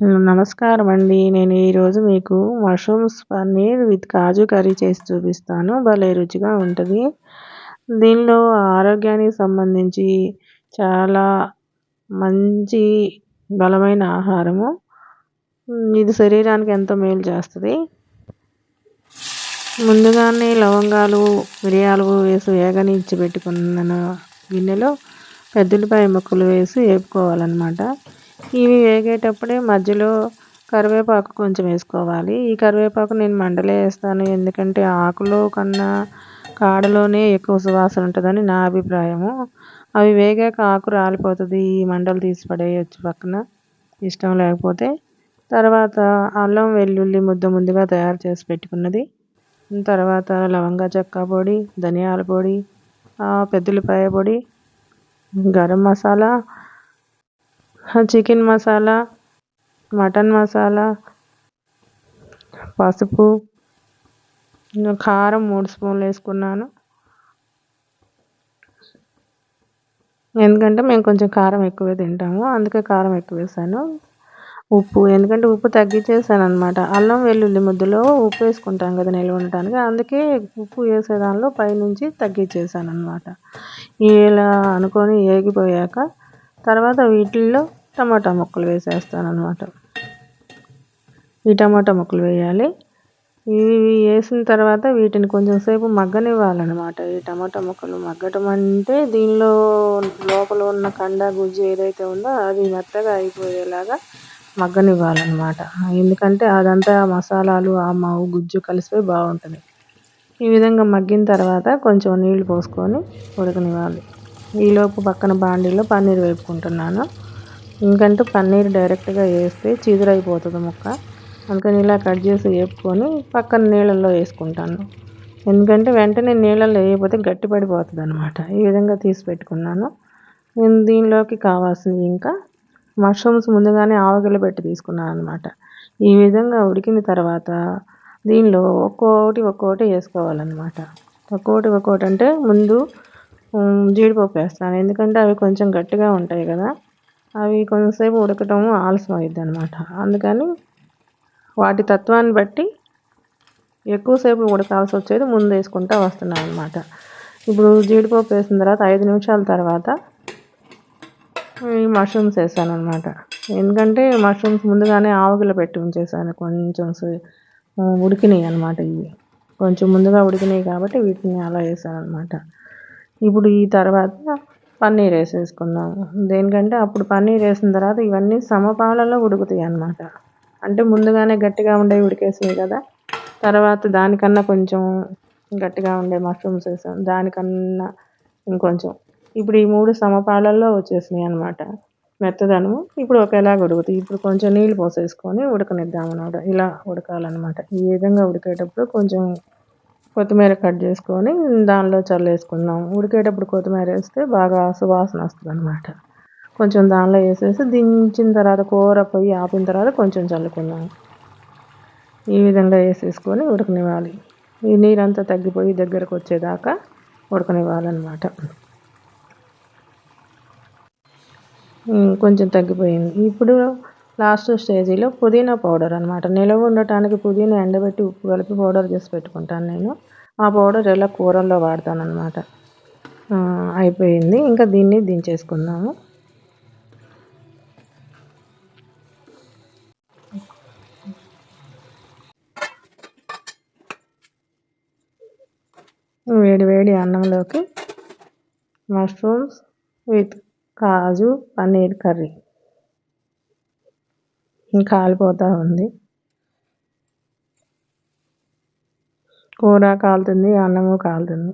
నమస్కారం అండి. నేను ఈరోజు మీకు mushrooms paneer with kaju curry చేసి చూపిస్తాను. భలే రుచిగా ఉంటది. దీనిలో ఆరోగ్యానికి సంబంధించి చాలా మంచి బలమైన ఆహారము. ఇది శరీరానికి ఎంతో మేలు చేస్తది. ముందుగానే లవంగాలు, మిరియాలు వేసి వేగనిచ్చి పెట్టుకున్న గిన్నెలో పెద్దఉల్లిపాయ ముక్కలు వేసి వేపుకోవాలన్నమాట. ఇవి వేగేటప్పుడే మధ్యలో కరివేపాకు కొంచెం వేసుకోవాలి. ఈ కరివేపాకు నేను మండలే వేస్తాను. ఎందుకంటే ఆకులో కన్నా కాడలోనే ఎక్కువ సువాసన ఉంటుందని నా అభిప్రాయము. అవి వేగాక ఆకు రాలిపోతుంది. ఈ మండలు తీసి పడేయచ్చు పక్కన ఇష్టం లేకపోతే. తర్వాత అల్లం వెల్లుల్లి ముందుగా తయారు చేసి పెట్టుకున్నది. తర్వాత లవంగా చెక్క పొడి, ధనియాల పొడి, పెద్దఉల్లిపాయ పొడి, గరం మసాలా, చికెన్ మసాలా, మటన్ మసాలా, పసుపు, కారం 3 స్పూన్లు వేసుకున్నాను. ఎందుకంటే మేము కొంచెం కారం ఎక్కువే తింటాము, అందుకే కారం ఎక్కువ వేసాను. ఉప్పు, ఎందుకంటే ఉప్పు తగ్గించేసాను అనమాట. అల్లం వెల్లుల్లి ముద్దలో ఉప్పు వేసుకుంటాం కదా నిల్వ ఉండటానికి, అందుకే ఉప్పు వేసే దానిలో పైనుంచి తగ్గించేసాను అనమాట. ఇలా అనుకొని ఏగిపోయాక తర్వాత వీటిల్లో టమాటా ముక్కలు వేసేస్తాను అనమాట. ఈ టమాటా ముక్కలు వేయాలి. ఇవి వేసిన తర్వాత వీటిని కొంచెం సేపు మగ్గనివ్వాలన్నమాట. ఈ టమాటా ముక్కలు మగ్గటం అంటే దీనిలో లోపల ఉన్న కండ గుజ్జు ఏదైతే ఉందో అది మెత్తగా అయిపోయేలాగా మగ్గనివ్వాలన్నమాట. ఎందుకంటే అదంతా మసాలాలు ఆ గుజ్జు కలిసిపోయి బాగుంటుంది. ఈ విధంగా మగ్గిన తర్వాత కొంచెం నీళ్లు పోసుకొని ఉడకనివ్వాలి. ఈలోపు పక్కన బాండీలో పన్నీర్ వేపుకుంటున్నాను. ఎందుకంటే పన్నీర్ డైరెక్ట్గా వేస్తే చీదురైపోతుంది ముక్క. అందుకని ఇలా కట్ చేసి వేపుకొని పక్కన నీళ్ళల్లో వేసుకుంటాను. ఎందుకంటే వెంటనే నీళ్ళల్లో వేయకపోతే గట్టి పడిపోతుంది అనమాట. ఈ విధంగా తీసి పెట్టుకున్నాను. నేను దీనిలోకి కావాల్సింది ఇంకా మష్రూమ్స్ ముందుగానే ఆవగిల పెట్టి తీసుకున్నాను అనమాట. ఈ విధంగా ఉడికిన తర్వాత దీనిలో ఒక్కొక్కటి వేసుకోవాలన్నమాట. ఒక్కొక్కటి అంటే ముందు జీడిపప్పు వేస్తాను. ఎందుకంటే అవి కొంచెం గట్టిగా ఉంటాయి కదా, అవి కొంచెంసేపు ఉడకటం ఆలస్యం అవుతుంది అనమాట. అందుకని వాటి తత్వాన్ని బట్టి ఎక్కువసేపు ఉడకాల్సి వచ్చేది ముందు వేసుకుంటూ వస్తున్నాను అనమాట. ఇప్పుడు జీడిపప్పు వేసిన తర్వాత 5 నిమిషాల తర్వాత ఈ మష్రూమ్స్ వేసాను అనమాట. ఎందుకంటే మష్రూమ్స్ ముందుగానే ఆవగిల పెట్టి ఉంచేసాను, కొంచెం ఉడికినాయి అనమాట. ఇవి కొంచెం ముందుగా ఉడికినాయి కాబట్టి వీటిని అలా వేసాను అనమాట. ఇప్పుడు ఈ తర్వాత పన్నీర్ వేసేసుకుందాము. దేనికంటే అప్పుడు పన్నీర్ వేసిన తర్వాత ఇవన్నీ సమపాలలో ఉడుకుతాయి అన్నమాట. అంటే ముందుగానే గట్టిగా ఉండేవి ఉడికేసినాయి కదా, తర్వాత దానికన్నా కొంచెం గట్టిగా ఉండే మష్రూమ్స్ వేసాను, దానికన్నా ఇంకొంచెం. ఇప్పుడు ఈ 3 సమపాలల్లో వచ్చేసినాయి అనమాట మెత్తదనము. ఇప్పుడు ఒకేలాగా ఉడుకుతాయి. ఇప్పుడు కొంచెం నీళ్ళు పోసేసుకొని ఉడకనిద్దాం అన్నమాట. ఇలా ఉడకాలన్నమాట. ఈ విధంగా ఉడికేటప్పుడు కొంచెం కొత్తిమీర కట్ చేసుకొని దానిలో చల్లేసుకుందాం. ఉడికేటప్పుడు కొత్తిమీర వేస్తే బాగా సువాసన వస్తుంది అనమాట. కొంచెం దానిలో వేసేసి దించిన తర్వాత కూర పొయ్యి ఆపిన తర్వాత కొంచెం చల్లుకుందాం. ఈ విధంగా వేసేసుకొని ఉడకనివ్వాలి. ఈ నీరంతా తగ్గిపోయి దగ్గరకు వచ్చేదాకా ఉడకనివ్వాలన్నమాట. కొంచెం తగ్గిపోయింది. ఇప్పుడు లాస్ట్ స్టేజీలో పుదీనా పౌడర్ అనమాట. నిలవ ఉండటానికి పుదీనా ఎండబెట్టి ఉప్పు కలిపి పౌడర్ చేసి పెట్టుకుంటాను నేను. ఆ పౌడర్ ఇలా కూరల్లో వాడతాను అనమాట. అయిపోయింది. ఇంకా దీన్ని దించేసుకుందాము. వేడి వేడి అన్నంలోకి mushrooms with kaju paneer curry కాలిపోతూ ఉంది. కూర కాలుతుంది, అన్నము కాలుతుంది.